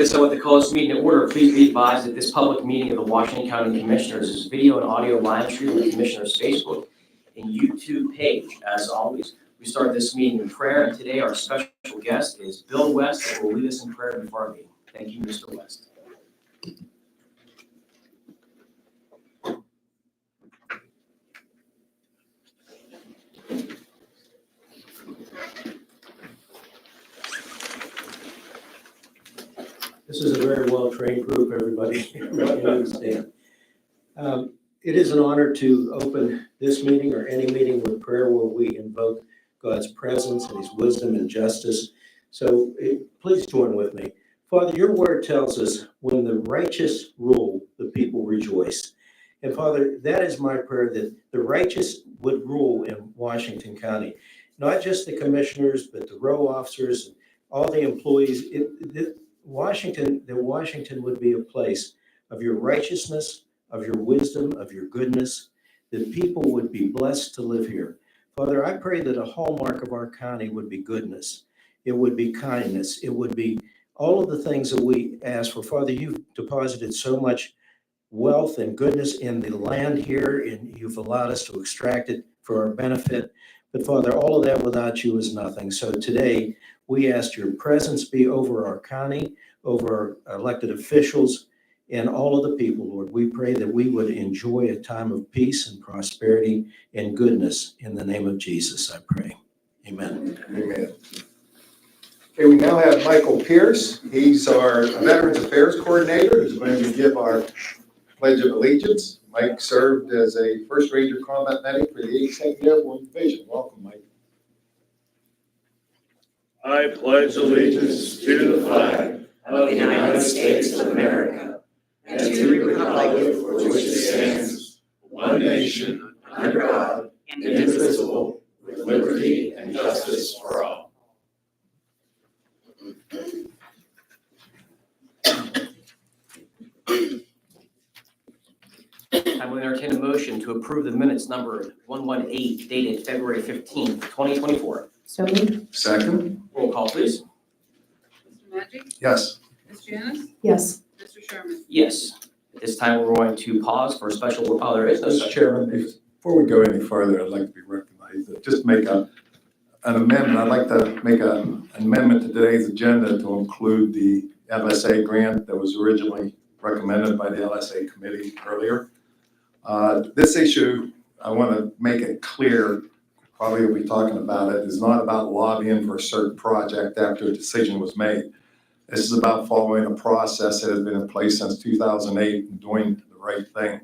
this, I want to call this meeting to order. Please be advised that this public meeting of the Washington County Commissioners is video and audio live stream on the Commissioners' Facebook and YouTube page. As always, we start this meeting in prayer, and today our special guest is Bill West, who will lead us in prayer before our meeting. Thank you, Mr. West. This is a very well-trained group, everybody. Everybody understand. It is an honor to open this meeting or any meeting with prayer where we invoke God's presence and his wisdom and justice. So please join with me. Father, your word tells us when the righteous rule, the people rejoice. And Father, that is my prayer, that the righteous would rule in Washington County, not just the commissioners, but the row officers, all the employees. Washington would be a place of your righteousness, of your wisdom, of your goodness, that people would be blessed to live here. Father, I pray that a hallmark of our county would be goodness. It would be kindness. It would be all of the things that we ask for. Father, you've deposited so much wealth and goodness in the land here, and you've allowed us to extract it for our benefit. But Father, all of that without you is nothing. So today, we ask your presence be over our county, over our elected officials, and all of the people, Lord. We pray that we would enjoy a time of peace and prosperity and goodness. In the name of Jesus, I pray. Amen. Amen. Okay, we now have Michael Pierce. He's our Veterans Affairs Coordinator who's going to give our Pledge of Allegiance. Mike served as a First Ranger Combat Medic for the 82nd Airborne Division. Welcome, Mike. I pledge allegiance to the flag of the United States of America and to the republic for which it stands, one nation, under God, indivisible, with liberty and justice for all. I will entertain a motion to approve the minutes numbered 118 dated February 15th, 2024. So moved. Second. Roll call, please. Mr. Maggi? Yes. Ms. Janice? Yes. Mr. Sherman? Yes. At this time, we're going to pause for a special, there is no Mr. special. Chairman, before we go any further, I'd like to be recognized. Just make an amendment. I'd like to make an amendment to today's agenda to include the LSA grant that was originally recommended by the LSA committee earlier. This issue, I want to make it clear, probably we'll be talking about it, is not about lobbying for a certain project after a decision was made. This is about following a process that has been in place since 2008 and doing the right thing.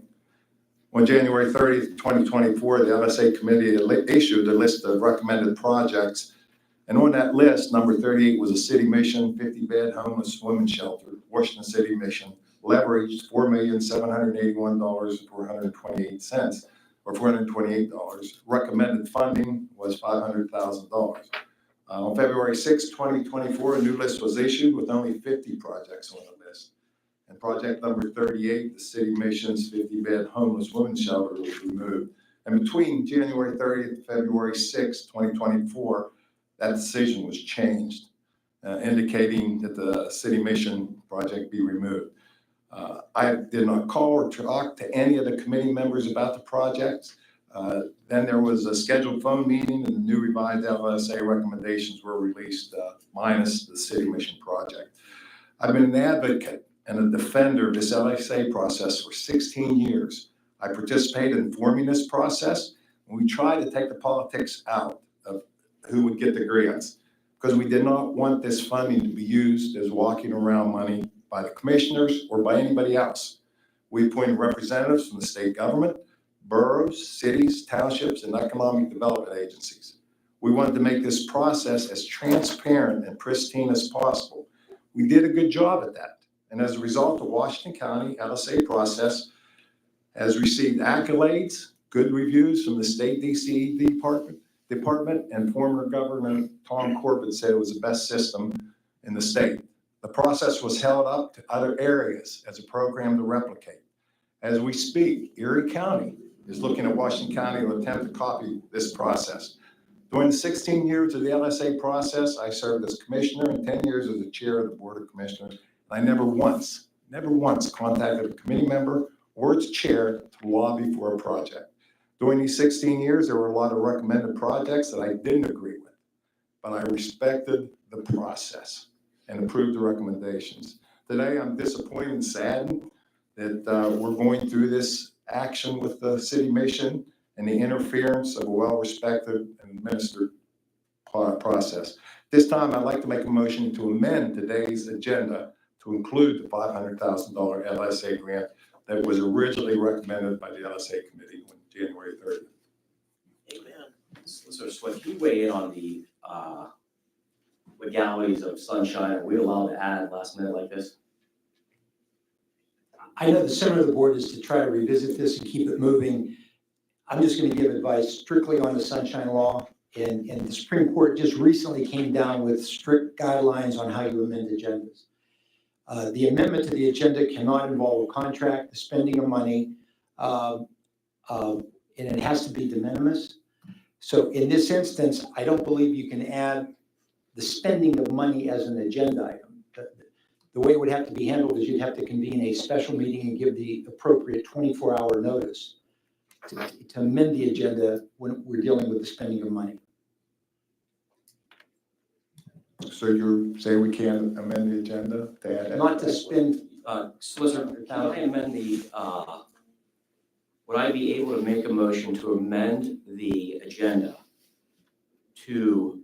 On January 30th, 2024, the LSA committee issued a list of recommended projects. And on that list, number 38 was a city mission, 50-bed homeless women's shelter, Washington City mission, leveraged $4,781,428, or $428. Recommended funding was $500,000. On February 6, 2024, a new list was issued with only 50 projects on the list. And project number 38, the city mission's 50-bed homeless women's shelter, was removed. And between January 30th and February 6, 2024, that decision was changed, indicating that the city mission project be removed. I did not call or talk to any of the committee members about the projects. Then there was a scheduled phone meeting and the new revised LSA recommendations were released, minus the city mission project. I've been an advocate and a defender of this LSA process for 16 years. I participated in forming this process, and we tried to take the politics out of who would get the grants, because we did not want this funding to be used as walking around money by the commissioners or by anybody else. We appointed representatives from the state government, boroughs, cities, townships, and economic development agencies. We wanted to make this process as transparent and pristine as possible. We did a good job at that. And as a result, the Washington County LSA process has received accolades, good reviews from the state DCE department, and former Governor Tom Corbett said it was the best system in the state. The process was held up to other areas as a program to replicate. As we speak, Erie County is looking at Washington County to attempt to copy this process. During the 16 years of the LSA process, I served as commissioner and 10 years as the chair of the Board of Commissioners I never once contacted a committee member or its chair to lobby for a project. During these 16 years, there were a lot of recommended projects that I didn't agree with, but I respected the process and approved the recommendations. Today, I'm disappointed and saddened that we're going through this action with the city mission and the interference of a well-respected and administered process. This time, I'd like to make a motion to amend today's agenda to include the $500,000 LSA grant that was originally recommended by the LSA committee on January 30th. Amen. Solicitor Swift, can you weigh in on the legalities of sunshine? Are we allowed to add last minute like this? I know the center of the board is to try to revisit this and keep it moving. I'm just going to give advice strictly on the sunshine law. And the Supreme Court just recently came down with strict guidelines on how you amend agendas. The amendment to the agenda cannot involve a contract, the spending of money, and it has to be de minimis. So in this instance, I don't believe you can add the spending of money as an agenda item. The way it would have to be handled is you'd have to convene a special meeting and give the appropriate 24-hour notice to amend the agenda when we're dealing with the spending of money. So you're saying we can't amend the agenda to add that? Not to spend, Solicitor, can I amend the, would I be able to make a motion to amend the agenda to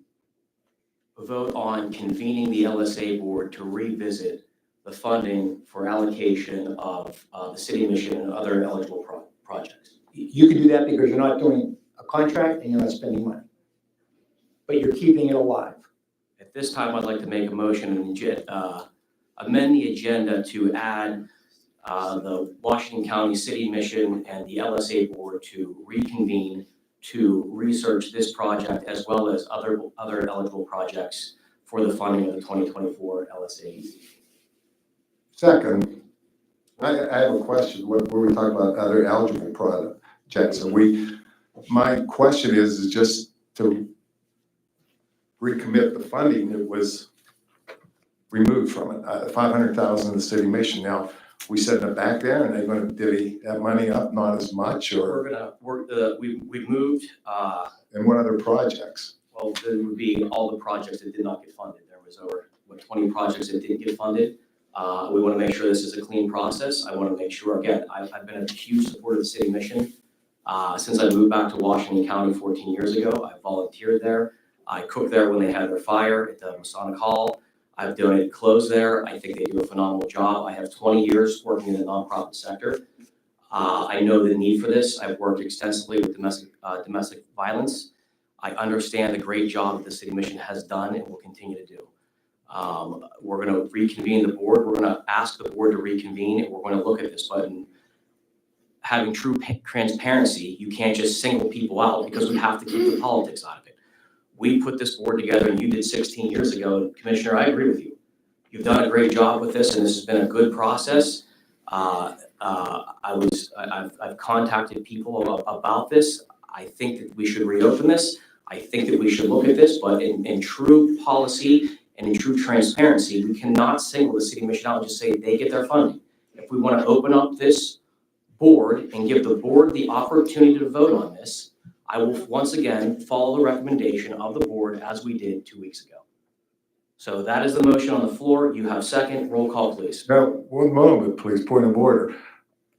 vote on convening the LSA board to revisit the funding for allocation of the city mission and other eligible projects? you can do that because you're not doing a contract and you're not spending money. But you're keeping it alive. At this time, I'd like to make a motion and amend the agenda to add the Washington County City Mission and the LSA Board to reconvene to research this project as well as other eligible projects for the funding of the 2024 LSA. Second, I have a question. Where we talk about other eligible projects, my question is just to recommit the funding that was removed from it, $500,000 in the city mission. Now, we setting it back there, and they're going to divvy that money up, not as much, or? We've moved, And what other projects? well, there would be all the projects that did not get funded. There was over 20 projects that didn't get funded. We want to make sure this is a clean process. I want to make sure, again, I've been a huge supporter of the city mission. Since I moved back to Washington County 14 years ago, I volunteered there. I cooked there when they had their fire at the Masonic Hall. I've donated clothes there. I think they do a phenomenal job. I have 20 years working in the nonprofit sector. I know the need for this. I've worked extensively with domestic violence. I understand the great job that the city mission has done and will continue to do. We're going to reconvene the board. We're going to ask the board to reconvene, and we're going to look at this. But having true transparency, you can't just single people out because we have to keep the politics out of it. We put this board together, and you did 16 years ago. Commissioner, I agree with you. You've done a great job with this, and this has been a good process. I've contacted people about this. I think that we should reopen this. I think that we should look at this, but in true policy and in true transparency, we cannot single the city mission out and just say they get their funding. If we want to open up this board and give the board the opportunity to vote on this, I will once again follow the recommendation of the board as we did 2 weeks ago. So that is the motion on the floor. You have second. Roll call, please. Now, one moment, please, point of order.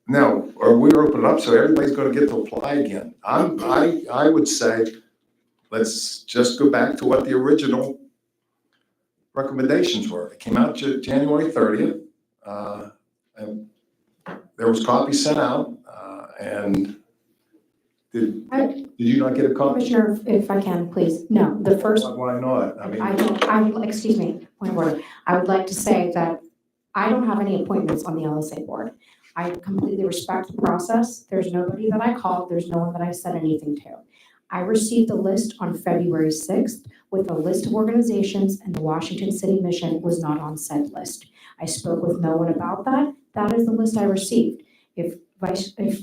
Now, are we open up so everybody's going to get to apply again? I would say, let's just go back to what the original recommendations were. It came out January 30th. And there was copies sent out, and did you not get a copy? Commissioner, if I can, please. No, the first, Why not? excuse me, point of order. I would like to say that I don't have any appointments on the LSA board. I completely respect the process. There's nobody that I called. There's no one that I said anything to. I received a list on February 6th with a list of organizations, and the Washington City Mission was not on said list. I spoke with no one about that. That is the list I received. If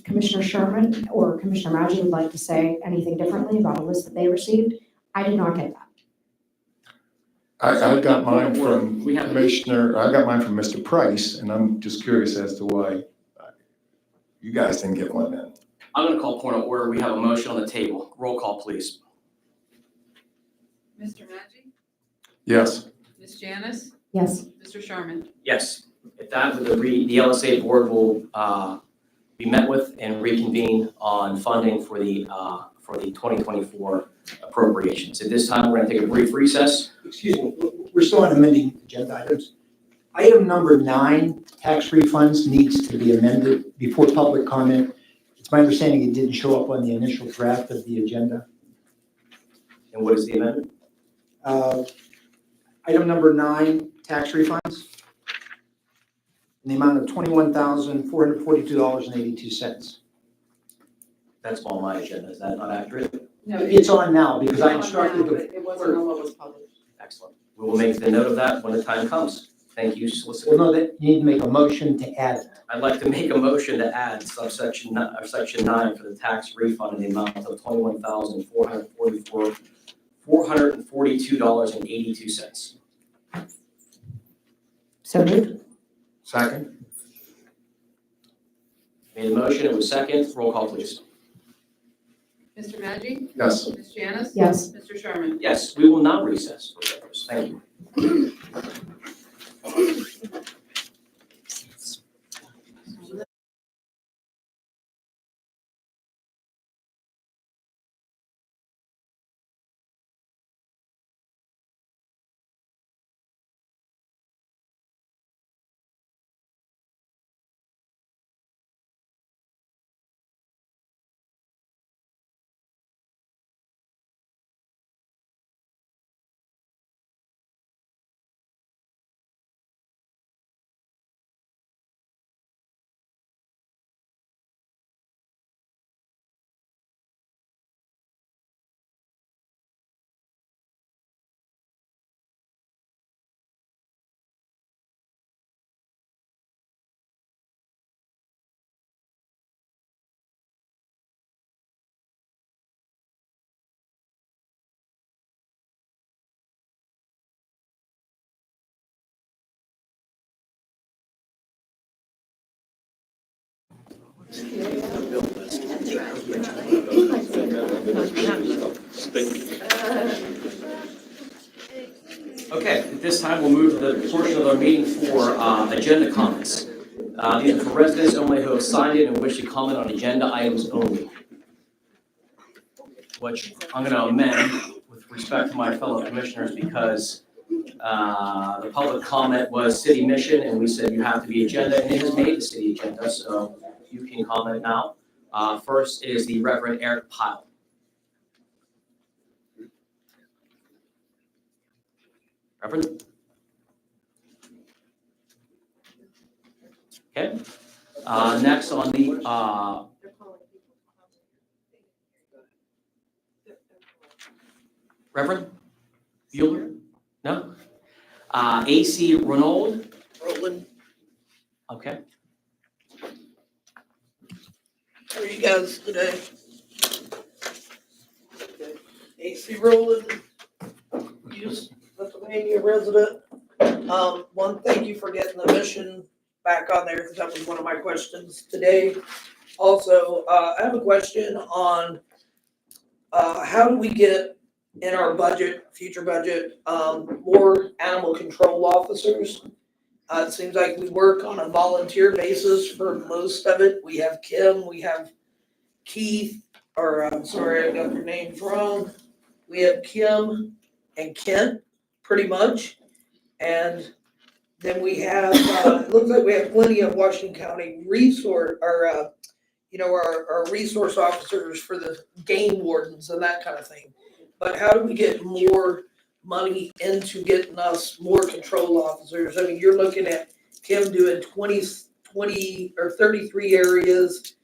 Commissioner Sherman or Commissioner Maggi would like to say anything differently about a list that they received, I did not get that. I got mine from We have- Commissioner, I got mine from Mr. Price, and I'm just curious as to why you guys didn't get one then. I'm gonna call point of order. We have a motion on the table. Roll call, please. Mr. Maggi? Yes. Ms. Janice? Yes. Mr. Sherman? Yes. If that, the LSA board will be met with and reconvene on funding for the 2024 appropriations. At this time, we're gonna take a brief recess. Excuse me, we're still on amending agenda items. Item number 9, tax refunds, needs to be amended before public comment. It's my understanding it didn't show up on the initial draft of the agenda. And what is the amendment? Item number 9, tax refunds, in the amount of $21,442.82. That's on my agenda. Is that not accurate? No, It's on now because I instructed the It wasn't on what was published. Excellent. We will make the note of that when the time comes. Thank you, Well, Solicitor. no, that you need to make a motion to add it. I'd like to make a motion to add section 9 for the tax refund in the amount of $21,442.82. So moved. Second? Made a motion, it was second. Roll call, please. Mr. Maggi? Yes. Ms. Janice? Yes. Mr. Sherman? Yes, we will now recess for purpose. Thank you. Okay, at this time, we'll move to the portion of our meeting for agenda comments. These are for residents only who have signed in and wish to comment on agenda items only, which I'm going to amend with respect to my fellow commissioners because the public comment was city mission, and we said you have to be agenda, and it has made the city agenda, so you can comment now. First is the Reverend Eric Pyle. Reverend? Okay. Next on the, Reverend? Bueller? No? AC Renaud? Roland, Okay. how are you guys today? Okay. AC Roland, Hughes, Pennsylvania resident. One, thank you for getting the mission back on there, because that was one of my questions today. Also, I have a question on, how do we get in our budget, future budget, more animal control officers? It seems like we work on a volunteer basis for most of it. We have Kim, we have Keith, or I'm sorry, I got their names wrong. We have Kim and Kent, pretty much. And then we have, it looks like we have plenty of Washington County resource, our resource officers for the game wardens and that kind of thing. But how do we get more money into getting us more control officers? I mean, you're looking at Kim doing 20 or 33 areas,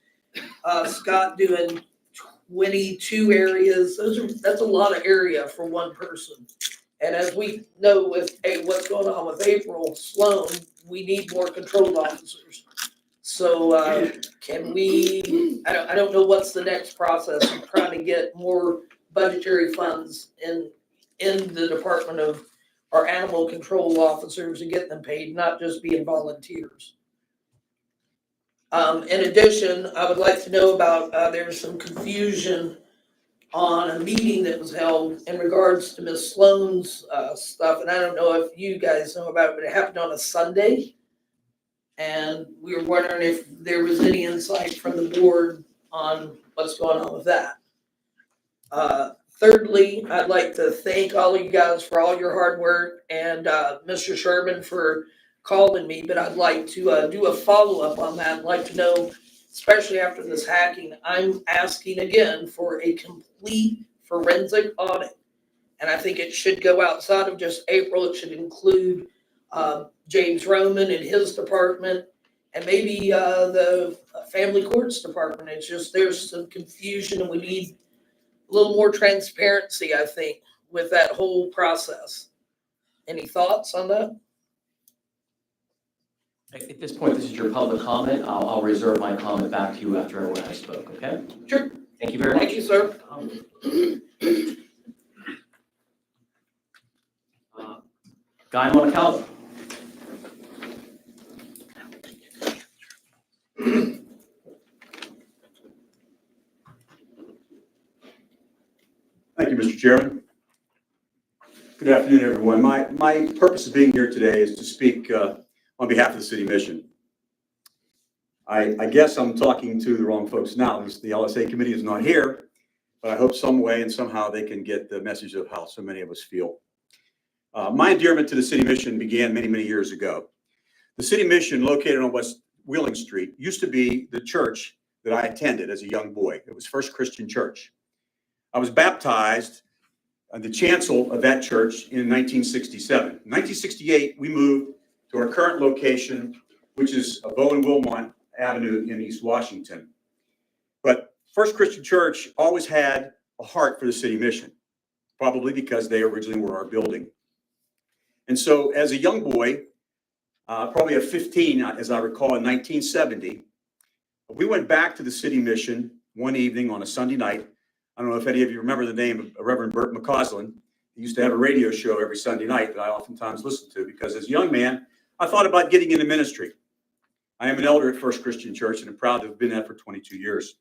Scott doing 22 areas. That's a lot of area for one person. And as we know with what's going on with April Sloan, we need more control officers. So can we, I don't know what's the next process of trying to get more budgetary funds in the Department of our animal control officers and getting them paid, not just being volunteers. In addition, I would like to know about, there's some confusion on a meeting that was held in regards to Miss Sloan's, stuff, and I don't know if you guys know about it, but it happened on a Sunday. And we were wondering if there was any insight from the board on what's going on with that. Thirdly, I'd like to thank all of you guys for all your hard work and, Mr. Sherman for calling me, but I'd like to, do a follow-up on that. I'd like to know, especially after this hacking, I'm asking again for a complete forensic audit. And I think it should go outside of just April. It should include, James Roman and his department, and maybe, the family courts department. It's just, there's some confusion and we need a little more transparency, I think, with that whole process. Any thoughts on that? At this point, this is your public comment. I'll reserve my comment back to you after everyone has spoke, okay? Sure. Thank you very much. Thank you, sir. Guy Montecalvo. Thank you, Mr. Chairman. Good afternoon, everyone. My purpose of being here today is to speak on behalf of the City Mission. I guess I'm talking to the wrong folks now. At least the LSA committee is not here, but I hope some way and somehow they can get the message of how so many of us feel. My endearment to the City Mission began many, many years ago. The City Mission, located on West Wheeling Street, used to be the church that I attended as a young boy. It was First Christian Church. I was baptized at the chancel of that church in 1967. In 1968, we moved to our current location, which is Bowen Wilmont Avenue in East Washington. But First Christian Church always had a heart for the City Mission, probably because they originally were our building. And so as a young boy, probably at 15, as I recall, in 1970, we went back to the City Mission one evening on a Sunday night. I don't know if any of you remember the name of Reverend Bert McCausland. He used to have a radio show every Sunday night that I oftentimes listened to because as a young man, I thought about getting into ministry. I am an elder at First Christian Church and I'm proud to have been that for 22 years.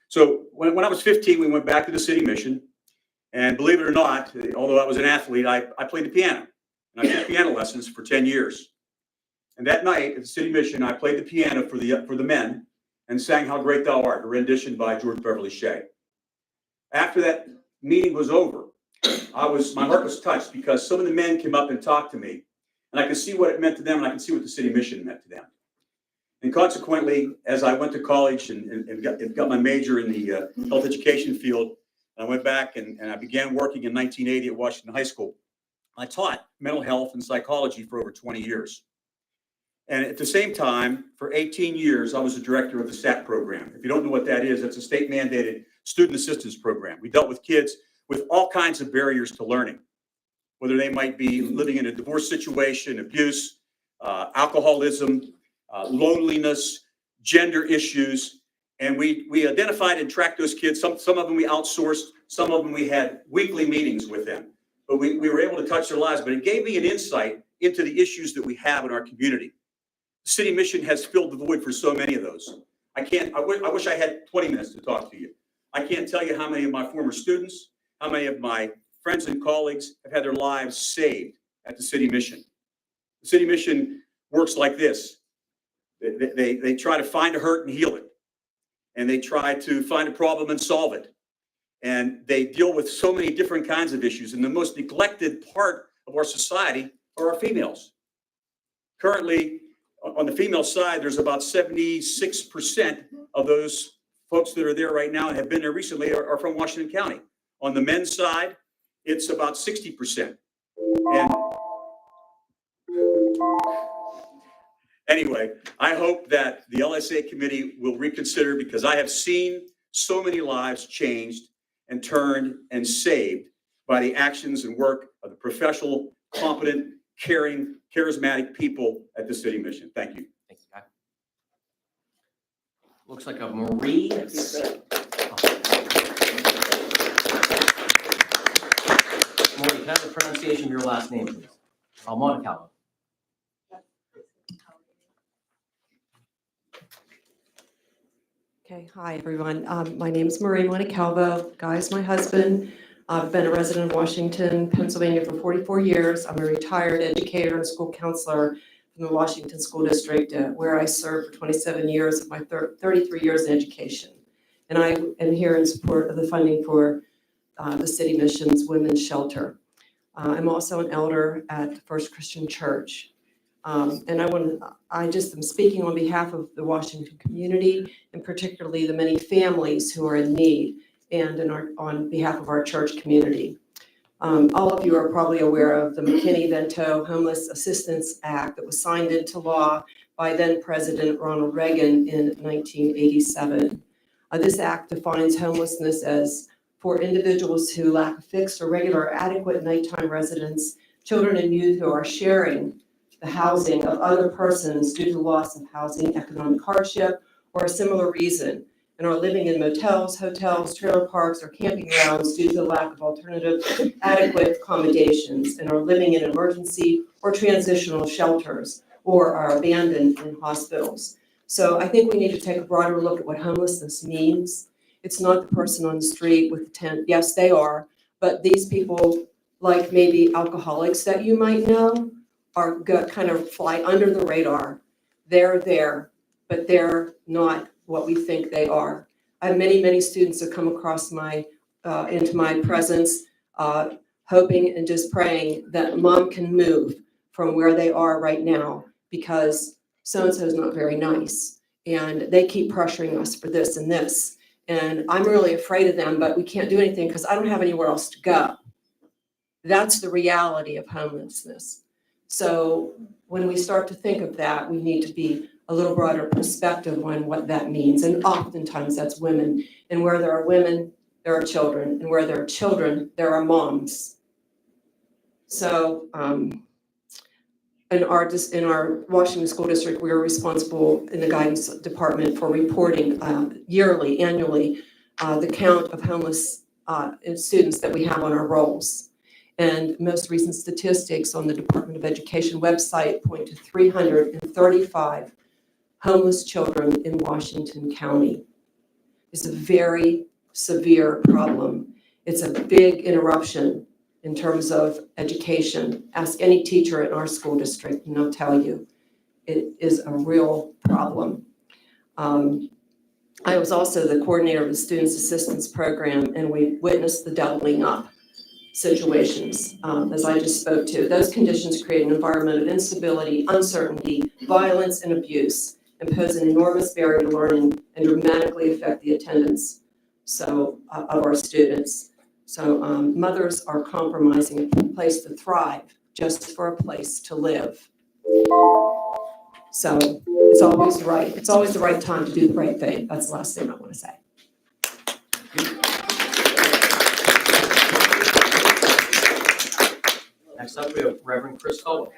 So when I was 15, we went back to the City Mission. And believe it or not, although I was an athlete, I played the piano. And I took piano lessons for 10 years. And that night at the City Mission, I played the piano for the men and sang How Great Thou Art, a rendition by George Beverly Shea. After that meeting was over, my heart was touched because some of the men came up and talked to me, and I could see what it meant to them, and I could see what the City Mission meant to them. And consequently, as I went to college and got my major in the health education field, I went back and I began working in 1980 at Washington High School. I taught mental health and psychology for over 20 years. And at the same time, for 18 years, I was the director of the SAT program. If you don't know what that is, that's a state-mandated student assistance program. We dealt with kids with all kinds of barriers to learning, whether they might be living in a divorce situation, abuse, alcoholism, loneliness, gender issues. And we identified and tracked those kids. Some of them we outsourced, some of them we had weekly meetings with them. But we were able to touch their lives. But it gave me an insight into the issues that we have in our community. The City Mission has filled the void for so many of those. I wish I had 20 minutes to talk to you. I can't tell you how many of my former students, how many of my friends and colleagues have had their lives saved at the City Mission. The City Mission works like this. They try to find a hurt and heal it. And they try to find a problem and solve it. And they deal with so many different kinds of issues. And the most neglected part of our society are our females. Currently, on the female side, there's about 76% of those folks that are there right now and have been there recently are from Washington County. On the men's side, it's about 60%. And anyway, I hope that the LSA committee will reconsider because I have seen so many lives changed and turned and saved by the actions and work of the professional, competent, caring, charismatic people at the City Mission. Thank you. Thank you, Guy. Looks like a Marie. Marie, can I have the pronunciation of your last name, please? Monica. Okay, hi, everyone. My name is Marie Montecalvo. Guy is my husband. I've been a resident of Washington, Pennsylvania for 44 years. I'm a retired educator and school counselor from the Washington School District, where I served for 27 years of my 33 years in education. And I am here in support of the funding for the City Mission's Women's Shelter. I'm also an elder at First Christian Church. And I just am speaking on behalf of the Washington community, and particularly the many families who are in need, and on behalf of our church community. All of you are probably aware of the McKinney-Vento Homeless Assistance Act that was signed into law by then President Ronald Reagan in 1987. This act defines homelessness as for individuals who lack a fixed or regular or adequate nighttime residence, children and youth who are sharing the housing of other persons due to loss of housing, economic hardship, or a similar reason, and are living in motels, hotels, trailer parks, or camping grounds due to the lack of alternative adequate accommodations, and are living in emergency or transitional shelters, or are abandoned in hospitals. So I think we need to take a broader look at what homelessness means. It's not the person on the street with the tent. Yes, they are, but these people, like maybe alcoholics that you might know, are kind of fly under the radar. They're there, but they're not what we think they are. I have many, many students that come across into my presence, hoping and just praying that mom can move from where they are right now because so-and-so is not very nice. And they keep pressuring us for this and this. And I'm really afraid of them, but we can't do anything because I don't have anywhere else to go. That's the reality of homelessness. So when we start to think of that, we need to be a little broader perspective on what that means. And oftentimes that's women. And where there are women, there are children. And where there are children, there are moms. So in our Washington School District, we are responsible in the guidance department for reporting annually, the count of homeless students that we have on our rolls. And most recent statistics on the Department of Education website point to 335 homeless children in Washington County. It's a very severe problem. It's a big interruption in terms of education. Ask any teacher in our school district and they'll tell you it is a real problem. I was also the coordinator of the Students Assistance Program, and we witnessed the doubling up situations, as I just spoke to. Those conditions create an environment of instability, uncertainty, violence, and abuse, and pose an enormous barrier to learning and dramatically affect the attendance of our students. So mothers are compromising a place to thrive just for a place to live. So it's always right. It's always the right time to do the right thing. That's the last thing I want to say. Next up, we have Reverend Chris Caldwell.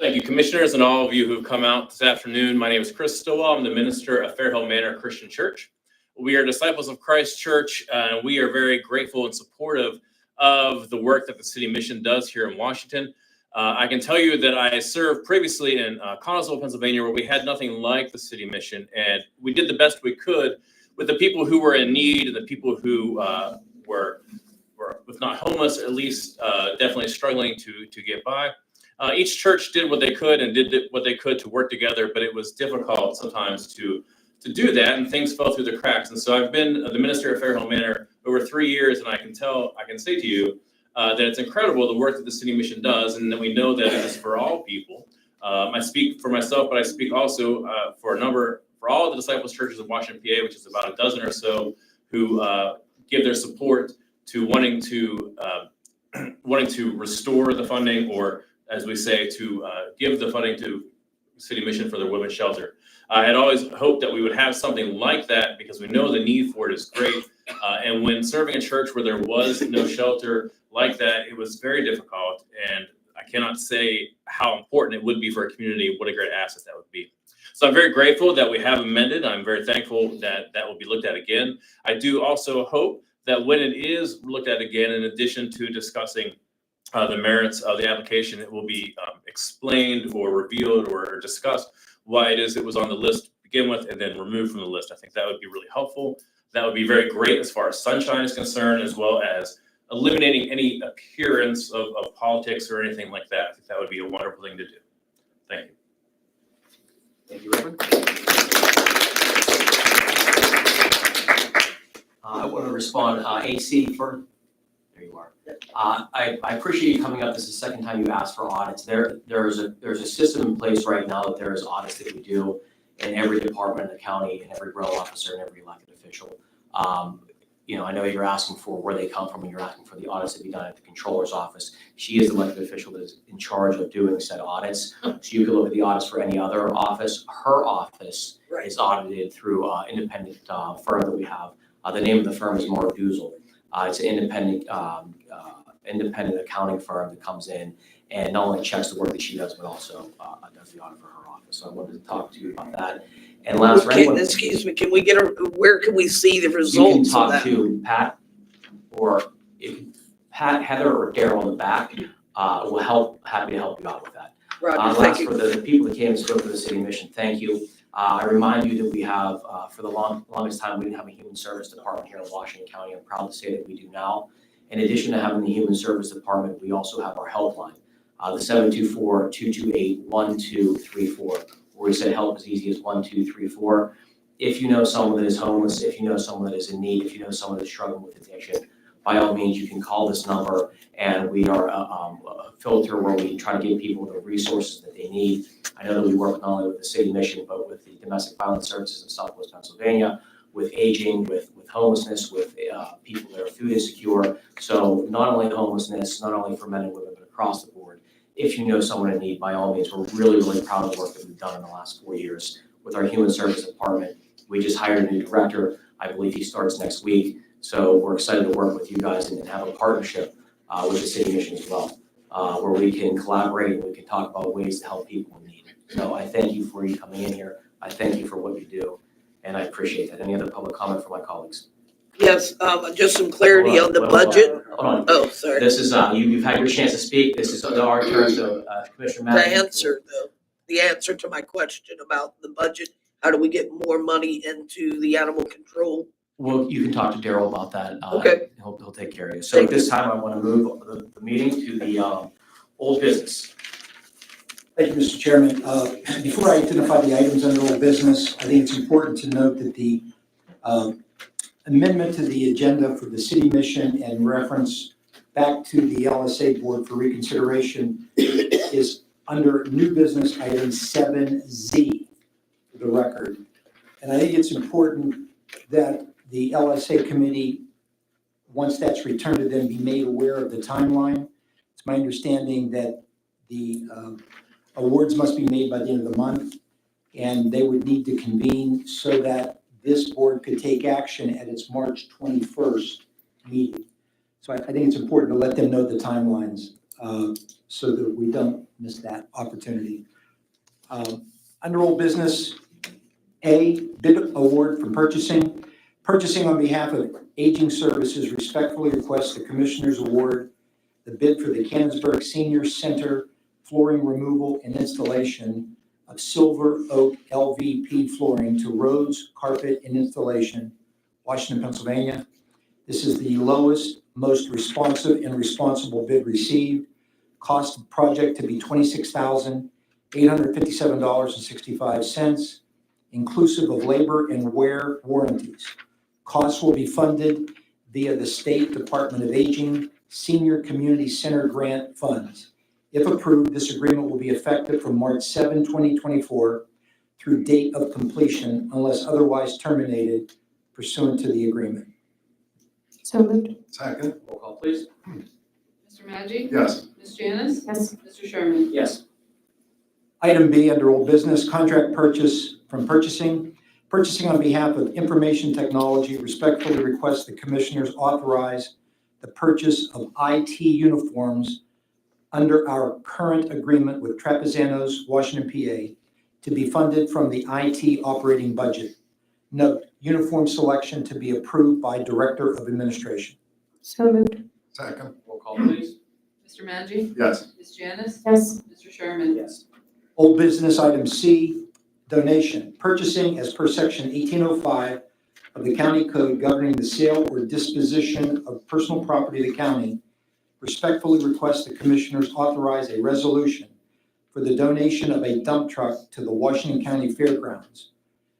Thank you, commissioners, and all of you who have come out this afternoon. My name is Chris Stillwell. I'm the minister of Fairhill Manor Christian Church. We are disciples of Christ Church, and we are very grateful and supportive of the work that the City Mission does here in Washington. I can tell you that I served previously in Connellsville, Pennsylvania, where we had nothing like the City Mission, and we did the best we could with the people who were in need and the people who were, if not homeless, at least definitely struggling to get by. Each church did what they could and did what they could to work together, but it was difficult sometimes to do that, and things fell through the cracks. And so I've been the minister of Fairhill Manor over 3 years, and I can say to you that it's incredible the work that the City Mission does, and that we know that it is for all people. I speak for myself, but I speak also for all the disciples churches of Washington, PA, which is about a dozen or so, who give their support to wanting to restore the funding, or as we say, to give the funding to City Mission for their women's shelter. I had always hoped that we would have something like that because we know the need for it is great. And when serving a church where there was no shelter like that, it was very difficult. And I cannot say how important it would be for a community, what a great asset that would be. So I'm very grateful that we have amended. I'm very thankful that that will be looked at again. I do also hope that when it is looked at again, in addition to discussing the merits of the application, it will be explained or revealed or discussed why it was on the list to begin with and then removed from the list. I think that would be really helpful. That would be very great as far as sunshine is concerned, as well as eliminating any appearance of politics or anything like that. I think that would be a wonderful thing to do. Thank you. Thank you, Reverend. I want to respond, AC, for, there you are. I appreciate you coming up. This is the second time you asked for audits. There's a system in place right now that there is audits that we do in every department in the county, and every row officer, and every elected official. I know you're asking for where they come from, and you're asking for the audits to be done at the controller's office. She is the elected official that is in charge of doing said audits. So you can look at the audits for any other office. Her office is audited through independent firm that we have. The name of the firm is Mark Duzel. It's an independent accounting firm that comes in and not only checks the work that she does, but also does the audit for her office. So I wanted to talk to you about that. And last, Excuse me, can we get where can we see the you can results of talk that? to Pat, or Pat, Heather, or Daryl in the back. Will happy to help you out with that. Roger, thank Last, you. for the people that came and spoke for the city mission, thank you. I remind you that we have, for the longest time, we didn't have a human service department here in Washington County. I'm proud to say that we do now. In addition to having the human service department, we also have our helpline, the 724-228-1234, where we said help as easy as 1234. If you know someone that is homeless, if you know someone that is in need, if you know someone that's struggling with addiction, by all means, you can call this number, and we are a filter where we try to give people the resources that they need. I know that we work not only with the city mission, but with the domestic violence services of Southwest Pennsylvania, with aging, with homelessness, with people that are food insecure. So not only homelessness, not only for men and women, but across the board. If you know someone in need, by all means, we're really, really proud of the work that we've done in the last 4 years with our human service department. We just hired a new director. I believe he starts next week. So we're excited to work with you guys and have a partnership with the city mission as well, where we can collaborate and we can talk about ways to help people in need. So I thank you for you coming in here. I thank you for what you do, and I appreciate that. Any other public comment from my colleagues? Yes, just some clarity on the budget. Hold on. Oh, sorry. This is, you've had your chance to speak. This is our turn, so Commissioner The Madden. answer to my question about the budget, how do we get more money into the animal control? Well, you can talk to Daryl about that. Okay. He'll take care of you. So at this time, I want to move the meeting to the old business. Thank you, Mr. Chairman. Before I identify the items under old business, I think it's important to note that the amendment to the agenda for the city mission and reference back to the LSA board for reconsideration is under new business item 7Z for the record. And I think it's important that the LSA committee, once that's returned to them, be made aware of the timeline. It's my understanding that the awards must be made by the end of the month, and they would need to convene so that this board could take action at its March 21st meeting. So I think it's important to let them know the timelines so that we don't miss that opportunity. Under old business, A, bid award for purchasing. Purchasing on behalf of Aging Services respectfully requests the Commissioners award the bid for the Canonsburg Senior Center flooring removal and installation of silver oak LVP flooring to Rhodes Carpet and Installation, Washington, Pennsylvania. This is the lowest, most responsive and responsible bid received. Cost of project to be $26,857.65, inclusive of labor and wear warranties. Costs will be funded via the State Department of Aging Senior Community Center Grant Funds. If approved, this agreement will be effective from March 7, 2024 through date of completion unless otherwise terminated pursuant to the agreement. So moved. Second. Roll call, please. Mr. Maggi? Yes. Ms. Janice? Yes. Mr. Sherman? Yes. Item B under old business, contract purchase from purchasing. Purchasing on behalf of Information Technology respectfully requests the Commissioners authorize the purchase of IT uniforms under our current agreement with Trapezanos, Washington, PA, to be funded from the IT operating budget. Note, uniform selection to be approved by Director of Administration. So moved. Second. Roll call, please. Mr. Maggi? Yes. Ms. Janice? Yes. Mr. Sherman? Yes. Old business item C, donation, purchasing as per section 1805 of the county code governing the sale or disposition of personal property of the county. Respectfully request the commissioners authorize a resolution for the donation of a dump truck to the Washington County Fairgrounds,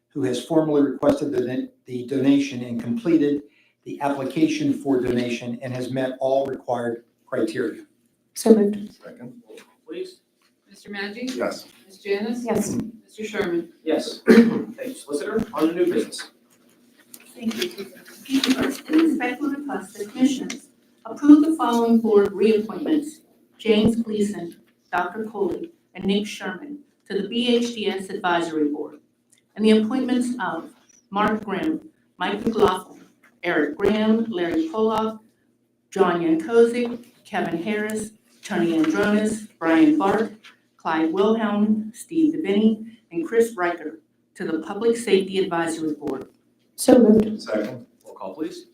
who has formally requested the donation and completed the application for donation and has met all required criteria. So moved. Second. Roll call, please. Mr. Maggi? Yes. Ms. Janice? Yes. Mr. Sherman? Yes. Thank you, Solicitor. On to new business. Thank you. First, in respect of the request, the Commissioners approve the following board reappointments: James Gleason, Dr. Coley, and Nick Sherman to the BHDS Advisory Board, and the appointments of Mark Grimm, Mike McLaughlin, Eric Graham, Larry Poloff, John Yankovic, Kevin Harris, Tony Andronis, Brian Bart, Clyde Wilhelm, Steve DeVinny, and Chris Reicher to the Public Safety Advisory Board. So moved. Second. Roll call, please.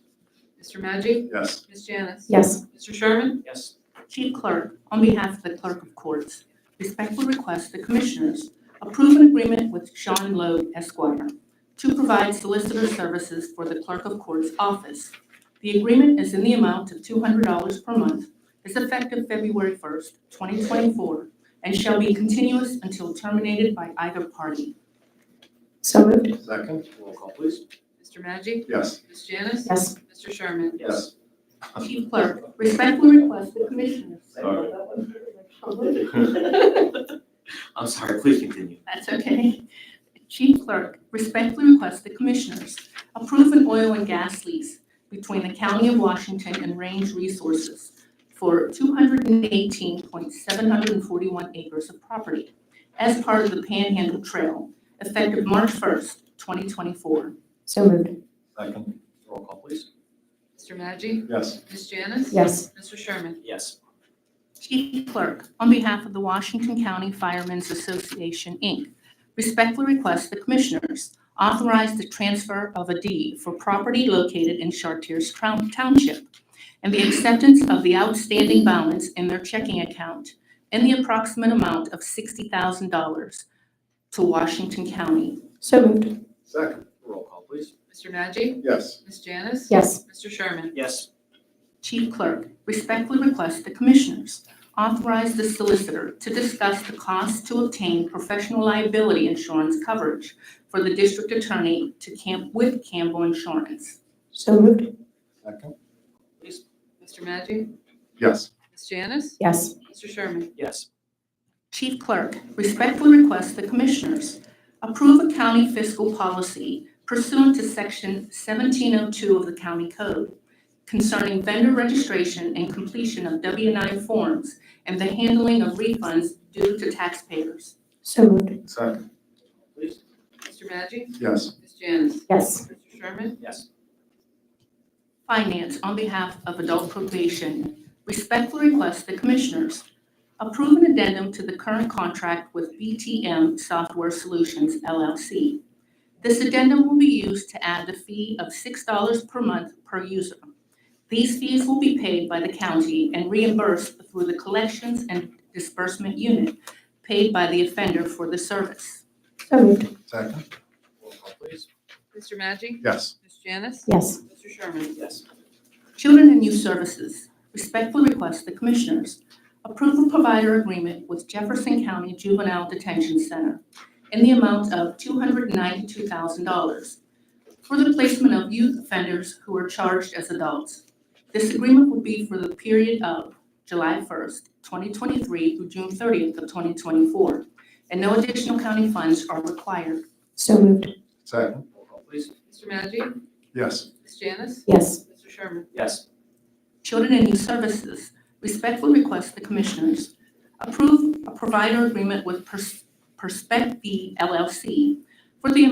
Mr. Maggi? Yes. Ms. Janice? Yes. Mr. Sherman? Yes. Chief Clerk, on behalf of the Clerk of Courts, respectfully request the Commissioners approve an agreement with Sean Loeb Esquire to provide solicitor services for the Clerk of Courts office. The agreement is in the amount of $200 per month, is effective February 1st, 2024, and shall be continuous until terminated by either party. So moved. Second. Roll call, please. Mr. Maggi? Yes. Ms. Janice? Yes. Mr. Sherman? Yes. Chief Clerk, respectfully request the Commissioners. Sorry. I'm sorry, please continue. That's okay. Chief Clerk, respectfully request the Commissioners approve an oil and gas lease between the County of Washington and Range Resources for 218.741 acres of property as part of the Panhandle Trail, effective March 1st, 2024. So moved. Second. Roll call, please. Mr. Maggi? Yes. Ms. Janice? Yes. Mr. Sherman? Yes. Chief Clerk, on behalf of the Washington County Firemen's Association, Inc., respectfully request the Commissioners authorize the transfer of a deed for property located in Chartiers Township and the acceptance of the outstanding balance in their checking account in the approximate amount of $60,000 to Washington County. So moved. Second. Roll call, please. Mr. Maggi? Yes. Ms. Janice? Yes. Mr. Sherman? Yes. Chief Clerk, respectfully request the Commissioners authorize the solicitor to discuss the cost to obtain professional liability insurance coverage for the district attorney with Campbell Insurance. So moved. Second. Please. Mr. Maggi? Yes. Ms. Janice? Yes. Mr. Sherman? Yes. Chief Clerk, respectfully request the Commissioners approve a county fiscal policy pursuant to Section 1702 of the County Code concerning vendor registration and completion of W-9 forms and the handling of refunds due to taxpayers. So moved. Second. Please. Mr. Maggi? Yes. Ms. Janice? Yes. Mr. Sherman? Yes. Finance, on behalf of Adult Probation, respectfully request the Commissioners approve an addendum to the current contract with BTM Software Solutions, LLC. This addendum will be used to add the fee of $6 per month per user. These fees will be paid by the county and reimbursed through the Collections and Disbursement Unit paid by the offender for the service. So moved. Second. Roll call, please. Mr. Maggi? Yes. Ms. Janice? Yes. Mr. Sherman? Yes. Children and Youth Services respectfully request the Commissioners approve a provider agreement with Jefferson County Juvenile Detention Center in the amount of $292,000 for the placement of youth offenders who are charged as adults. This agreement will be for the period of July 1st, 2023 through June 30th of 2024, and no additional county funds are required. So moved. Second. Roll call, please. Mr. Maggi? Yes. Ms. Janice? Yes. Mr. Sherman? Yes. Children and Youth Services respectfully request the Commissioners approve a provider agreement with Perspect-V LLC in the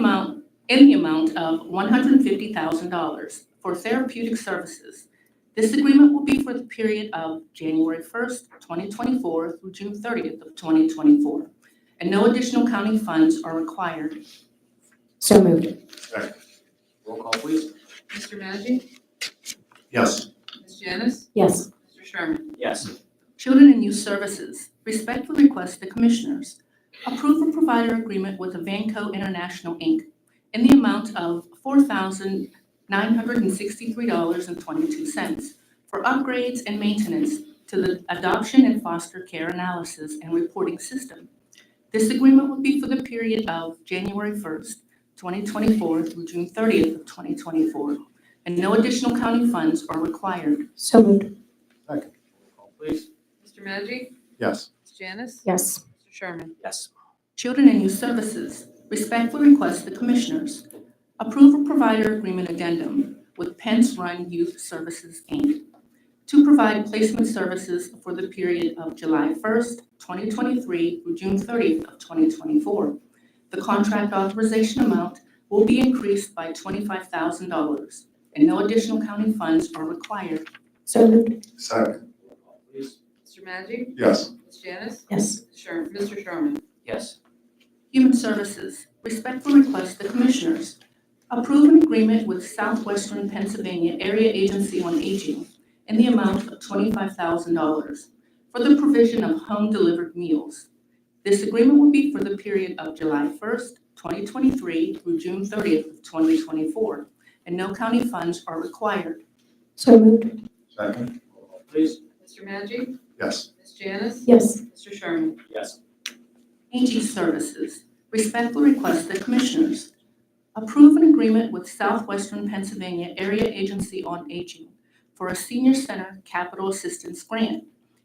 amount of $150,000 for therapeutic services. This agreement will be for the period of January 1st, 2024 through June 30th of 2024, and no additional county funds are required. So moved. Roll call, please. Mr. Maggi? Yes. Ms. Janice? Yes. Mr. Sherman? Yes. Children and Youth Services respectfully request the Commissioners approve a provider agreement with Avanco International, Inc. in the amount of $4,963.22 for upgrades and maintenance to the Adoption and Foster Care Analysis and Reporting System. This agreement will be for the period of January 1st, 2024 through June 30th of 2024, and no additional county funds are required. So moved. Roll call, please. Mr. Maggi? Yes. Ms. Janice? Yes. Mr. Sherman? Yes. Children and Youth Services respectfully request the Commissioners approve a provider agreement addendum with Pence Run Youth Services, Inc. to provide placement services for the period of July 1st, 2023 through June 30th of 2024. The contract authorization amount will be increased by $25,000, and no additional county funds are required. So moved. Second. Roll call, please. Mr. Maggi? Yes. Ms. Janice? Yes. Mr. Sherman? Yes. Human Services respectfully request the Commissioners approve an agreement with Southwestern Pennsylvania Area Agency on Aging in the amount of $25,000 for the provision of home-delivered meals. This agreement will be for the period of July 1st, 2023 through June 30th of 2024, and no county funds are required. So moved. Second. Roll call, please. Mr. Maggi? Yes. Ms. Janice? Yes. Mr. Sherman? Yes. Aging Services respectfully request the Commissioners approve an agreement with Southwestern Pennsylvania Area Agency on Aging for a Senior Center Capital Assistance Grant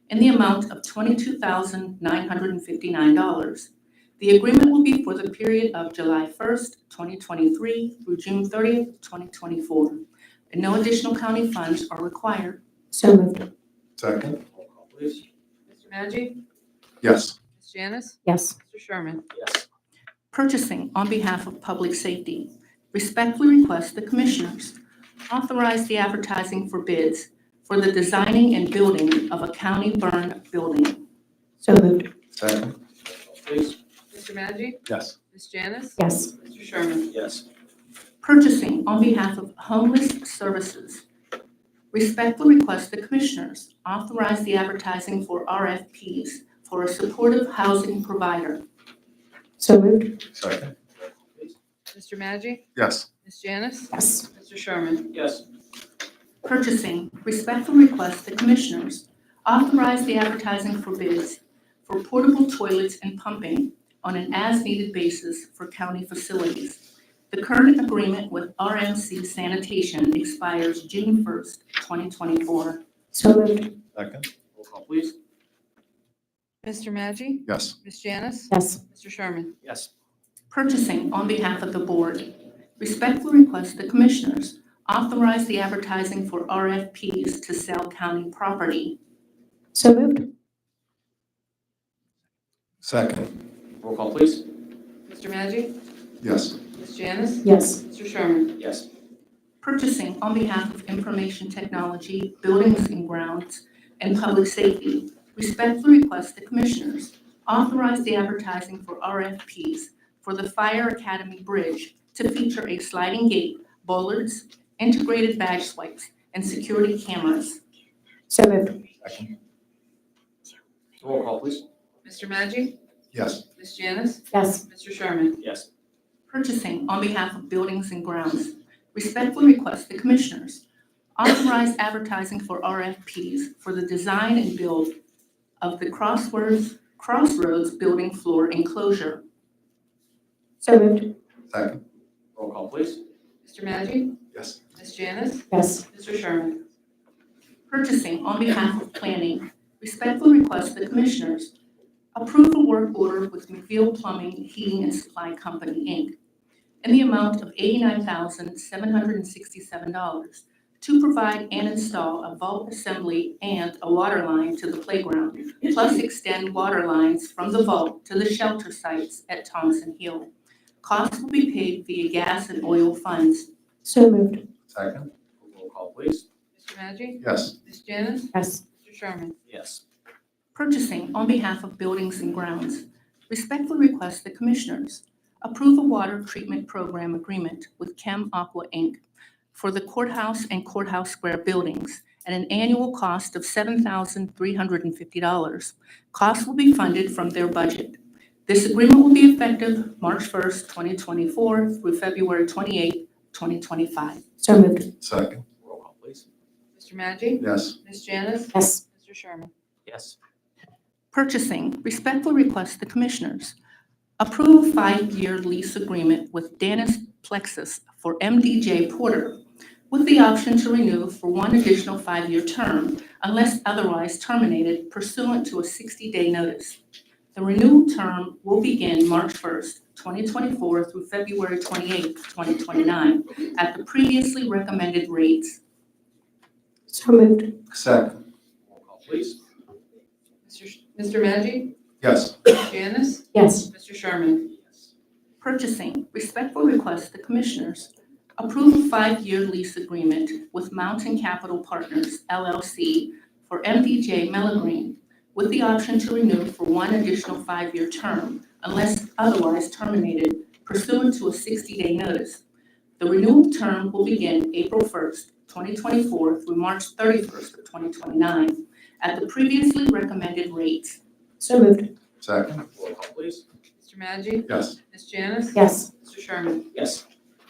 in the amount of $22,959. The agreement will be for the period of July 1st, 2023 through June 30th, 2024, and no additional county funds are required. So moved. Second. Roll call, please. Mr. Maggi? Yes. Ms. Janice? Yes. Mr. Sherman? Yes. Purchasing on behalf of Public Safety respectfully request the Commissioners authorize the advertising for bids for the designing and building of a county burn building. So moved. Second. Roll call, please. Mr. Maggi? Yes. Ms. Janice? Yes. Mr. Sherman? Yes. Purchasing on behalf of Homeless Services respectfully request the Commissioners authorize the advertising for RFPs for a supportive housing provider. So moved. Second. Mr. Maggi? Yes. Ms. Janice? Yes. Mr. Sherman? Yes. Purchasing respectfully request the Commissioners authorize the advertising for bids for portable toilets and pumping on an as-needed basis for county facilities. The current agreement with RMC Sanitation expires June 1st, 2024. So moved. Second. Roll call, please. Mr. Maggi? Yes. Ms. Janice? Yes. Mr. Sherman? Yes. Purchasing on behalf of the Board respectfully request the Commissioners authorize the advertising for RFPs to sell county property. So moved. Second. Roll call, please. Mr. Maggi? Yes. Ms. Janice? Yes. Mr. Sherman? Yes. Purchasing on behalf of Information Technology, Buildings and Grounds, and Public Safety respectfully request the Commissioners authorize the advertising for RFPs for the Fire Academy Bridge to feature a sliding gate, bollards, integrated badge swipes, and security cameras. So moved. Second. Roll call, please. Mr. Maggi? Yes. Ms. Janice? Yes. Mr. Sherman? Yes. Purchasing on behalf of Buildings and Grounds respectfully request the Commissioners authorize advertising for RFPs for the design and build of the Crossroads building floor enclosure. So moved. Second. Roll call, please. Mr. Maggi? Yes. Ms. Janice? Yes. Mr. Sherman? Purchasing on behalf of Planning respectfully request the Commissioners approve a work order with McFeel Plumbing, Heating and Supply Company, Inc. in the amount of $89,767 to provide and install a vault assembly and a water line to the playground, plus extend water lines from the vault to the shelter sites at Thompson Hill. Costs will be paid via gas and oil funds. So moved. Second. Roll call, please. Mr. Mr. Maggi? Yes. Ms. Janice? Yes. Mr. Sherman? Yes. Purchasing on behalf of Buildings and Grounds. Respectfully request the Commissioners approve a water treatment program agreement with Chem Aqua Inc. for the courthouse and courthouse square buildings at an annual cost of $7,350. Costs will be funded from their budget. This agreement will be effective March 1st, 2024 through February 28th, 2025. So moved. Second. Roll call, please. Mr. Maggi? Yes. Ms. Janice? Yes. Mr. Sherman? Yes. Purchasing, respectfully request the Commissioners approve a 5-year lease agreement with Danis Plexus for MDJ Porter with the option to renew for one additional 5-year term unless otherwise terminated pursuant to a 60-day notice. The renewal term will begin March 1st, 2024 through February 28th, 2029 at the previously recommended rates. So moved. Second. Roll call, please. Mr. Maggi? Yes. Ms. Janice? Yes. Mr. Sherman? Yes. Purchasing, respectfully request the Commissioners approve a 5-year lease agreement with Mountain Capital Partners, LLC for MDJ Melogreen with the option to renew for one additional 5-year term unless otherwise terminated pursuant to a 60-day notice. The renewal term will begin April 1st, 2024 through March 31st of 2029 at the previously recommended rates. So moved. Second. Roll call, please. Mr. Maggi? Yes. Ms. Janice? Yes. Mr. Sherman? Yes.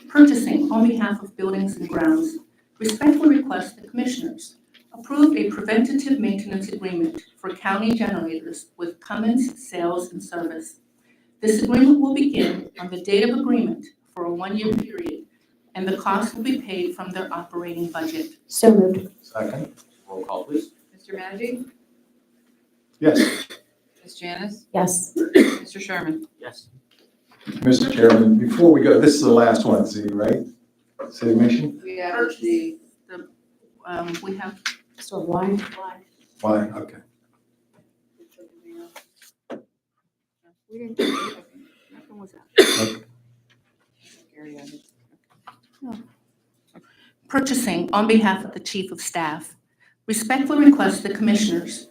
Purchasing on behalf of Buildings and Grounds, respectfully request the Commissioners approve a preventative maintenance agreement for county generators with Cummins Sales and Service. This agreement will begin on the date of agreement for a 1-year period, and the cost will be paid from their operating budget. So moved. Second. Roll call, please. Mr. Maggi? Yes. Ms. Janice? Yes. Mr. Sherman? Yes. Mr. Chairman, before we go, this is the last one, Z, right? City mission? We have the, We have So why? Why? Okay. we didn't do anything. Nothing was out. Gary, I did. purchasing on behalf of the Chief of Staff. Respectfully request the Commissioners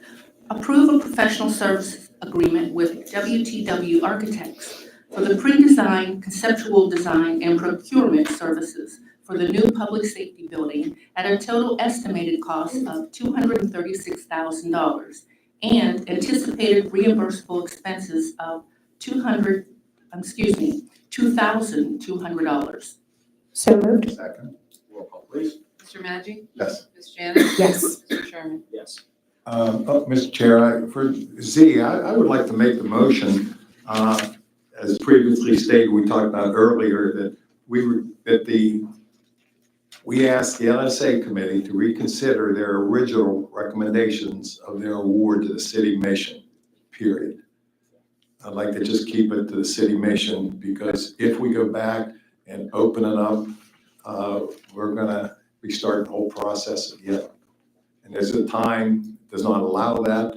approve a professional services agreement with WTW Architects for the pre-design, conceptual design, and procurement services for the new public safety building at a total estimated cost of $236,000 and anticipated reimbursable expenses of $2,200. So moved. Second. Roll call, please. Mr. Maggi? Yes. Ms. Janice? Yes. Mr. Sherman? Yes. Mr. Chair, for Z, I would like to make the motion, as previously stated, we talked about earlier, that we asked the LSA committee to reconsider their original recommendations of their award to the city mission, period. I'd like to just keep it to the city mission, because if we go back and open it up, we're gonna restart the whole process again. And there's a time does not allow that,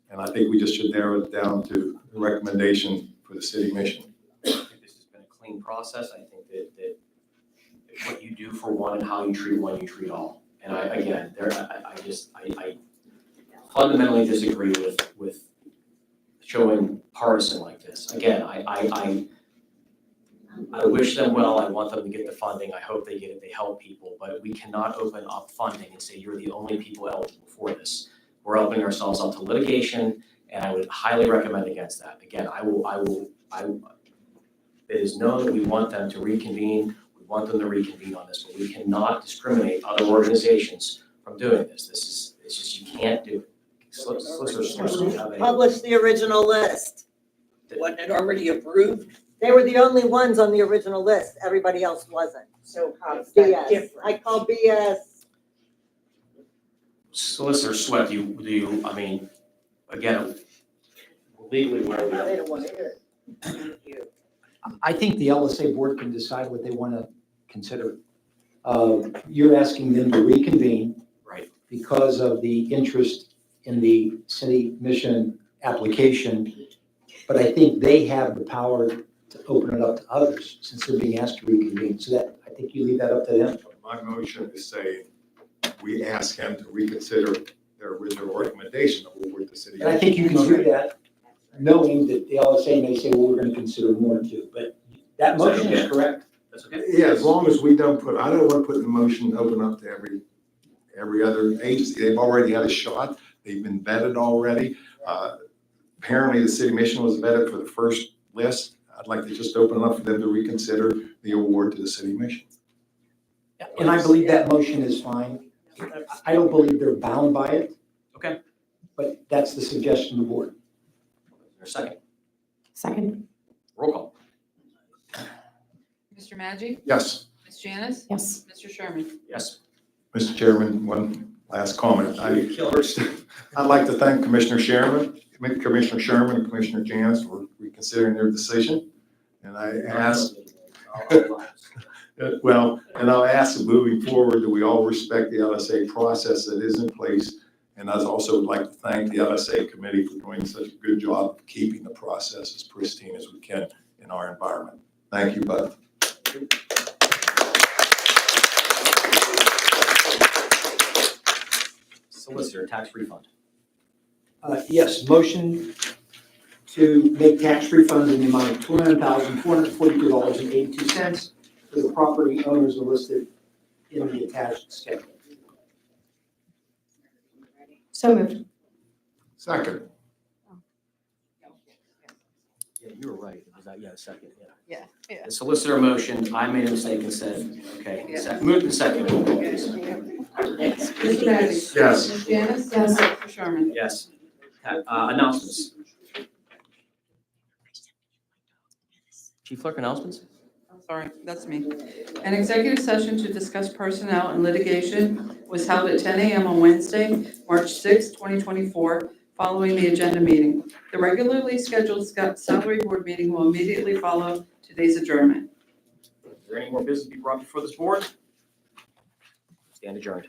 and I think we just should narrow it down to the recommendation for the city mission. I think this has been a clean process. I think that what you do for one and how you treat one, you treat all. And I fundamentally disagree with showing partisan like this. Again, I wish them well. I want them to get the funding. I hope they get it. They help people, but we cannot open up funding and say you're the only people eligible for this. We're opening ourselves up to litigation, and I would highly recommend against that. Again, it is known that we want them to reconvene. We want them to reconvene on this, but we cannot discriminate other organizations from doing this. It's just, you can't do it. Publish the original list. Wasn't it already approved? They were the only ones on the original list. Everybody else wasn't. So how's that BS. different? I call BS. Solicitor Sweat, I mean, again, legally where we They are. don't want to hear it. Thank you. I think the LSA board can decide what they want to consider. You're asking them to reconvene. Right. Because of the interest in the city mission application. But I think they have the power to open it up to others since they're being asked to reconvene. So that, I think you leave that up to them. My motion is saying, we ask him to reconsider their original recommendation of award the city. And I think you can do that, knowing that the LSA may say, well, we're gonna consider more too, but that motion is correct. That's okay? Yeah, as long as we don't put, I don't want to put the motion open up to every other agency. They've already had a shot. They've been vetted already. Apparently, the city mission was vetted for the first list. I'd like to just open it up for them to reconsider the award to the city mission. And I believe that motion is fine. I don't believe they're bound by it. Okay. But that's the suggestion of the board. Is there a second? Second, Roll call. Mr. Maggi? Yes, Ms. Janice? yes. Mr. Sherman? Yes. Mr. Chairman, one last comment. I'd like to thank Commissioner Sherman and Commissioner Janice for reconsidering their decision. And I ask, well, and I'll ask that moving forward that we all respect the LSA process that is in place. And I'd also like to thank the LSA committee for doing such a good job of keeping the process as pristine as we can in our environment. Thank you both. Solicitor, tax refund. Yes, motion to make tax refunds in the amount of $200,442.82 for the property owners listed in the attached schedule. So moved. Second. Yeah, you were right. Was that, yeah, second, yeah. Yeah. The solicitor motioned, I made a mistake and said, okay, moved and second. Mr. Maggi? Yes. Ms. Janice? Yes. Mr. Sherman? Yes. Announcements. Chief Clerk, announcements? Sorry, that's me. An executive session to discuss personnel and litigation was held at 10 a.m. on Wednesday, March 6, 2024, following the agenda meeting. The regularly scheduled salary board meeting will immediately follow today's adjournment. Is there any more business to be brought before this board? Stand adjourned.